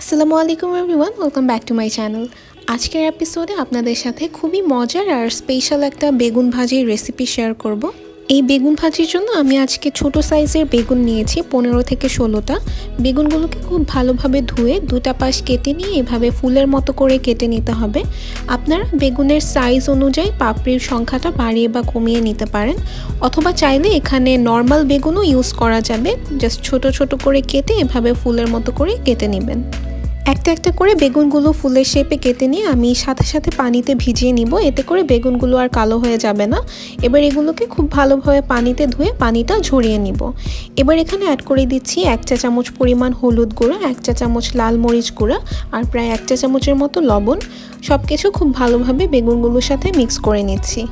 আসসালামু আলাইকুম everyone, welcome back to my channel. আজকের এপিসোডে আপনাদের সাথে খুবই মজার আর স্পেশাল একটা বেগুন ভাজির রেসিপি শেয়ার করব। এই বেগুন ভাজির জন্য আমি আজকে ছোট সাইজের বেগুন নিয়েছি 15 থেকে 16টা। বেগুনগুলোকে খুব ভালোভাবে ধুয়ে দুটা পাশ কেটে নিয়ে এভাবে ফুলের মতো করে কেটে নিতে হবে। আপনারা বেগুনের সাইজ অনুযায়ী পাপড়ির সংখ্যাটা বাড়িয়ে বা কমিয়ে নিতে পারেন, অথবা চাইলে এখানে নর্মাল বেগুনও ইউজ করা যাবে। জাস্ট ছোট ছোট করে কেটে এভাবে ফুলের মতো করে কেটে নেবেন। একটা একটা করে বেগুনগুলো ফুলের শেপে কেটে নিয়ে আমি সাথে সাথে পানিতে ভিজিয়ে নিব, এতে করে বেগুনগুলো আর কালো হয়ে যাবে না। এবার এগুলোকে খুব ভালোভাবে পানিতে ধুয়ে পানিটা ঝরিয়ে নিব। এবার এখানে অ্যাড করে দিচ্ছি 1 চা চামচ পরিমাণ হলুদ গুঁড়া, 1 চা চামচ লাল মরিচ গুঁড়া আর প্রায় 1 চা চামচের মতো লবণ। সব কিছু খুব ভালোভাবে বেগুনগুলোর সাথে মিক্স করে নিচ্ছি।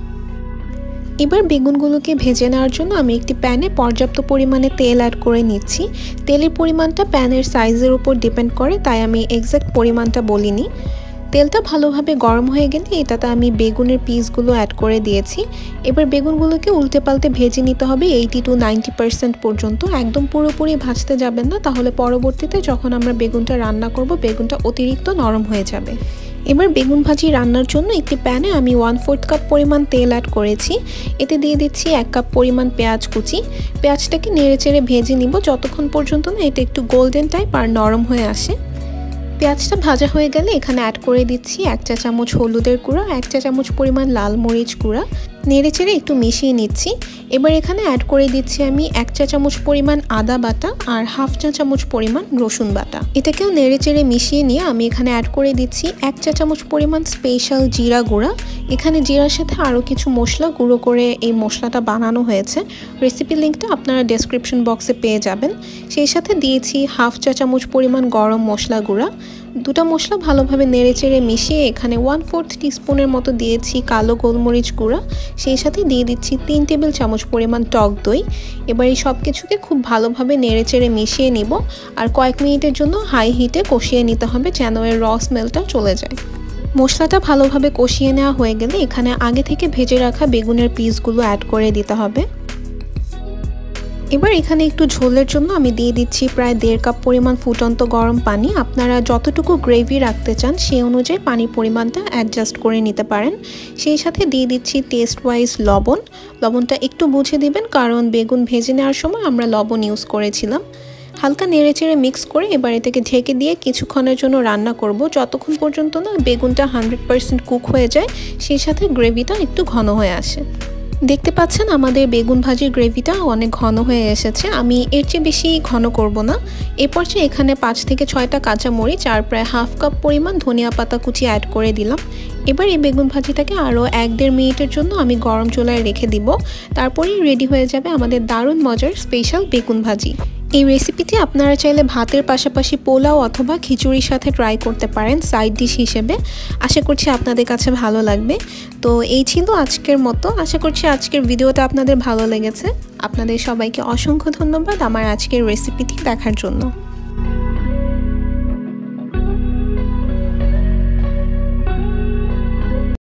এবার বেগুনগুলোকে ভেজে নেওয়ার জন্য আমি একটি প্যানে পর্যাপ্ত পরিমাণে তেল অ্যাড করে নিচ্ছি। তেলের পরিমাণটা প্যানের সাইজের উপর ডিপেন্ড করে, তাই আমি এক্স্যাক্ট পরিমাণটা বলিনি। তেলটা ভালোভাবে গরম হয়ে গেলে এটাতে আমি বেগুনের পিসগুলো অ্যাড করে দিয়েছি। এবার বেগুনগুলোকে উল্টে পাল্টে ভেজে নিতে হবে 80 to 90% পর্যন্ত। একদম পুরোপুরি ভাজতে যাবেন না, তাহলে পরবর্তীতে যখন আমরা বেগুনটা রান্না করব বেগুনটা অতিরিক্ত নরম হয়ে যাবে। এবার বেগুন ভাজি রান্নার জন্য একটি প্যানে আমি 1/4 কাপ পরিমাণ তেল অ্যাড করেছি। এতে দিয়ে দিচ্ছি 1 কাপ পরিমাণ পেঁয়াজ কুচি। পেঁয়াজটাকে নেড়েচেড়ে ভেজে নিব যতক্ষণ পর্যন্ত না এটা একটু গোল্ডেন টাইপ আর নরম হয়ে আসে। পেঁয়াজটা ভাজা হয়ে গেলে এখানে অ্যাড করে দিচ্ছি 1 চা চামচ হলুদের গুঁড়া, 1 চা চামচ পরিমাণ লাল মরিচ গুঁড়া। নেড়েচেড়ে একটু মিশিয়ে নিচ্ছি। এবার এখানে অ্যাড করে দিচ্ছি আমি 1 চা চামচ পরিমাণ আদা বাটা আর 1/2 চা চামচ পরিমাণ রসুন বাটা। এটাকেও নেড়েচেড়ে মিশিয়ে নিয়ে আমি এখানে অ্যাড করে দিচ্ছি 1 চা চামচ পরিমাণ স্পেশাল জিরা গুঁড়া। এখানে জিরার সাথে আরও কিছু মশলা গুঁড়ো করে এই মশলাটা বানানো হয়েছে। রেসিপি লিঙ্কটা আপনারা ডেসক্রিপশন বক্সে পেয়ে যাবেন। সেই সাথে দিয়েছি 1/2 চা চামচ পরিমাণ গরম মশলা গুঁড়া। দুটো মশলা ভালোভাবে নেড়েচেড়ে মিশিয়ে এখানে 1/4 টিস্পুনের মতো দিয়েছি কালো গোলমরিচ গুঁড়া। সেই সাথে দিয়ে দিচ্ছি 3 টেবিল চামচ পরিমাণ টক দই। এবার এই সব কিছুকে খুব ভালোভাবে নেড়েচেড়ে মিশিয়ে নিব আর কয়েক মিনিটের জন্য হাই হিটে কষিয়ে নিতে হবে যেন এর র স্মেলটা চলে যায়। মশলাটা ভালোভাবে কষিয়ে নেওয়া হয়ে গেলে এখানে আগে থেকে ভেজে রাখা বেগুনের পিসগুলো অ্যাড করে দিতে হবে। এবার এখানে একটু ঝোলের জন্য আমি দিয়ে দিচ্ছি প্রায় 1.5 কাপ পরিমাণ ফুটন্ত গরম পানি। আপনারা যতটুকু গ্রেভি রাখতে চান সেই অনুযায়ী পানির পরিমাণটা অ্যাডজাস্ট করে নিতে পারেন। সেই সাথে দিয়ে দিচ্ছি টেস্ট ওয়াইজ লবণ। লবণটা একটু বুঝে দিবেন, কারণ বেগুন ভেজে নেওয়ার সময় আমরা লবণ ইউজ করেছিলাম। হালকা নেড়েচেড়ে মিক্স করে এবার এটাকে ঢেকে দিয়ে কিছুক্ষণের জন্য রান্না করব, যতক্ষণ পর্যন্ত না বেগুনটা 100% কুক হয়ে যায়, সেই সাথে গ্রেভিটা একটু ঘন হয়ে আসে। দেখতে পাচ্ছেন আমাদের বেগুন ভাজির গ্রেভিটা অনেক ঘন হয়ে এসেছে। আমি এর চেয়ে বেশি ঘন করব না। এরপর এখানে 5 থেকে 6টা কাঁচামরিচ আর প্রায় 1/2 কাপ পরিমাণ ধনিয়া পাতা কুচি অ্যাড করে দিলাম। এবার এই বেগুন ভাজিটাকে আরও 1-1.5 মিনিটের জন্য আমি গরম চুলায় রেখে দিব। তারপরেই রেডি হয়ে যাবে আমাদের দারুণ মজার স্পেশাল বেগুন ভাজি। এই রেসিপিটি আপনারা চাইলে ভাতের পাশাপাশি পোলাও অথবা খিচুড়ির সাথে ট্রাই করতে পারেন সাইড ডিশ হিসেবে। আশা করছি আপনাদের কাছে ভালো লাগবে। তো এই ছিল আজকের মতো। আশা করছি আজকের ভিডিওটা আপনাদের ভালো লেগেছে। আপনাদের সবাইকে অসংখ্য ধন্যবাদ আমার আজকের রেসিপিটি দেখার জন্য।